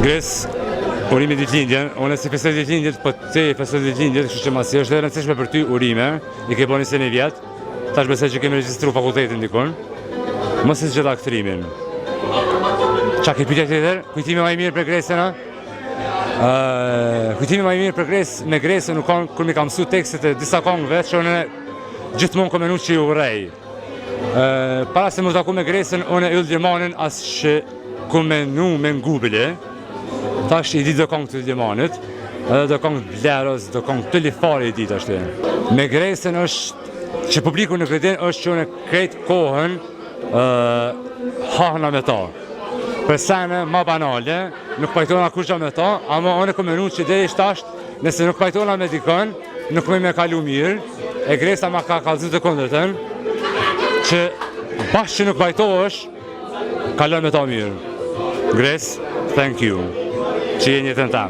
Gres, urimi ditëlindjen, unë si festoj ditëlindjet, po ti festoj ditëlindjet, kështu që masi është e rëndësishme për ty urime, i ke bërë 21 vjet, tash besoj që kemi regjistru fakultetin dikun, mos i zgjidha kthrimin. Qa ke pyetje tjetër? Kujtimi më i mirë për Gresën, a? Kujtimi më i mirë për Gresë, me Gresën nuk kanë kur mi kam mësu tekstet e disa këngëve që unë gjithmonë kam menuar që i urrej. Para se më taku me Gresën, unë yll Djemanin as që ku menu me ngubile. Tash i di do këngë të Djemanit, edhe do këngë Blerës, do këngë të Lifari i dit ashtu. Me Gresën është që publiku në kredin është që unë krejt kohën hahna me ta. Për sene ma banale, nuk pajtona kur qa me ta, ama unë e komenu që dhe ishtë ashtë, nëse nuk pajtona me dikën, nuk me kalu mirë, e Gresa ma ka kalëzit të kondërtën, që bashkë që nuk pajtohesh, kalon me ta mirë. Gres, thank you, që je njëtën tamë.